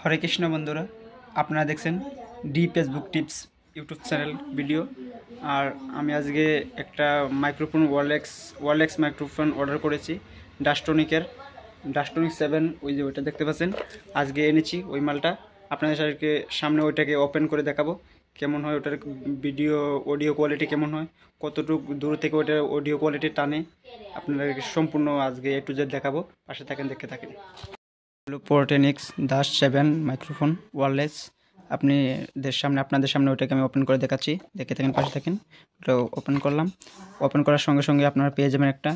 হরে কৃষ্ণ বন্ধুরা, আপনারা দেখছেন D Facebook tips YouTube channel video. আর আমি আজকে একটা মাইক্রোফোন ওয়ারলেক্স মাইক্রোফোন অর্ডার করেছি ডাস্টনিক 7, ওই যে ওইটা দেখতে পাচ্ছেন। আজকে এনেছি ওই মালটা, আপনাদের সামনে ওইটাকে ওপেন করে দেখাবো কেমন হয়, ওটার অডিও কোয়ালিটি কেমন হয়, কতটুকু দূর থেকে ওটার অডিও কোয়ালিটি টানে, আপনাদেরকে সম্পূর্ণ আজকে A to Z দেখাবো। পাশে থাকেন, দেখতে থাকেন। পোর্টেনিক্স -7 মাইক্রোফোন ওয়্যারলেস আপনাদের সামনে ওইটাকে আমি ওপেন করে দেখাচ্ছি, দেখে থাকেন, পাশে থাকেন। ওটা ওপেন করলাম। ওপেন করার সঙ্গে সঙ্গে আপনারা পেয়ে যাবেন একটা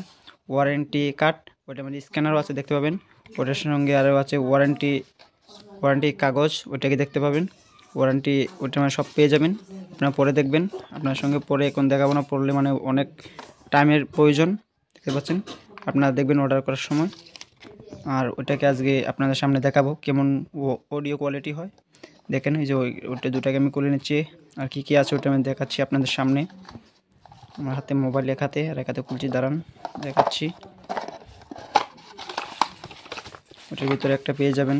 ওয়ারেন্টি কার্ড, ওইটার মধ্যে স্ক্যানারও আছে, দেখতে পাবেন। ওটার সঙ্গে আরও আছে ওয়ারেন্টি কাগজ, ওইটাকে দেখতে পাবেন। ওইটা মানে সব পেয়ে যাবেন, আপনারা পরে দেখবেন। আপনার সঙ্গে পরে এখন দেখাবো না, পড়লে মানে অনেক টাইমের প্রয়োজন, দেখতে পাচ্ছেন। আপনারা দেখবেন অর্ডার করার সময়। আর ওটাকে আজকে আপনাদের সামনে দেখাবো কেমন অডিও কোয়ালিটি হয়। দেখেন, এই যে ওইটা দুটাকে আমি খুলে নিচ্ছি, আর কি আছে ওটা আমি দেখাচ্ছি আপনাদের সামনে। আমার হাতে মোবাইল, এক হাতে আর এক হাতে খুলছি, দাঁড়ান দেখাচ্ছি। ওটার ভিতরে একটা পেয়ে যাবেন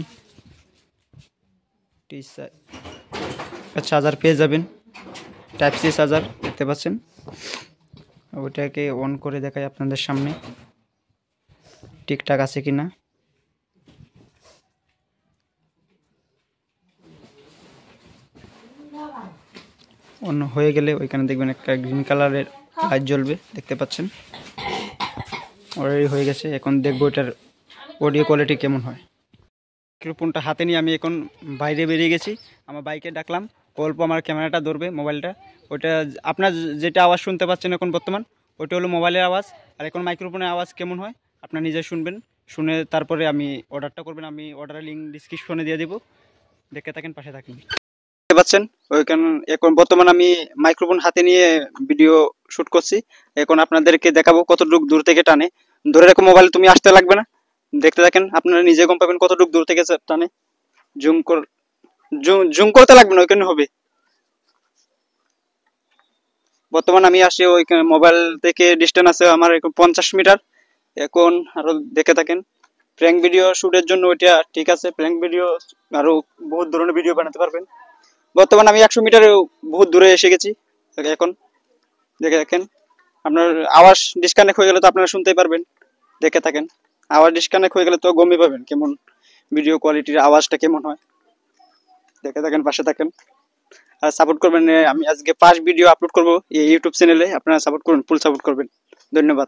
চার্জার, পেয়ে যাবেন টাইপ সি চার্জার, দেখতে পাচ্ছেন। ওইটাকে অন করে দেখাই আপনাদের সামনে ঠিকঠাক আছে কিনা। অন্য হয়ে গেলে ওইখানে দেখবেন একটা গ্রিন কালারের লাইট জ্বলবে, দেখতে পাচ্ছেন। অলরেডি হয়ে গেছে। এখন দেখবো এটার অডিও কোয়ালিটি কেমন হয়। মাইক্রোফোনটা হাতে নিয়ে আমি এখন বাইরে বেরিয়ে গেছি, আমার বাইকে ডাকলাম, অল্প আমার ক্যামেরাটা ধরবে মোবাইলটা। ওইটা আপনার যেটা আওয়াজ শুনতে পাচ্ছেন এখন বর্তমান, ওইটা হলো মোবাইলের আওয়াজ। আর এখন মাইক্রোফোনের আওয়াজ কেমন হয় আপনার নিজে শুনবেন, শুনে তারপরে আমি অর্ডারটা করবেন। আমি অর্ডারের লিঙ্ক ডিসক্রিপশনে দিয়ে দেবো, দেখতে থাকেন, পাশে থাকেন। দেখতে পাচ্ছেন ওইখানে এখন বর্তমান আমি মাইক্রোফোন হাতে নিয়ে ভিডিও শুট করছি। এখন আপনাদেরকে দেখাবো কতটুকু দূর থেকে টানে। ধরে রাখো, মোবাইল তুমি আসতে লাগবে না, দেখতে থাকেন, আপনারা নিজে গম পাবেন কতটুকু দূর থেকে টানে। জুম করতে লাগবে না, ওইখানে হবে। বর্তমান আমি আসি ওইখানে, মোবাইল থেকে ডিস্টেন্স আছে আমার 50 মিটার। এখন আরো দেখে থাকেন। প্র্যাঙ্ক ভিডিও শুটের জন্য ওইটা ঠিক আছে। প্র্যাঙ্ক ভিডিও আরো বহুত ধরনের ভিডিও বানাতে পারবেন। বর্তমান আমি 100 মিটারে বহুত দূরে এসে গেছি। এখন দেখে দেখেন, আপনার আওয়াজ ডিসকানেক্ট হয়ে গেলে তো আপনারা শুনতেই পারবেন, দেখে থাকেন। আওয়াজ ডিসকানেক্ট হয়ে গেলে তো গমই পাবেন কেমন ভিডিও কোয়ালিটির আওয়াজটা কেমন হয়, দেখে থাকেন, পাশে থাকেন। আর সাপোর্ট করবেন। আমি আজকে 5 ভিডিও আপলোড করবো এই ইউটিউব চ্যানেলে, আপনারা সাপোর্ট করুন, ফুল সাপোর্ট করবেন। ধন্যবাদ।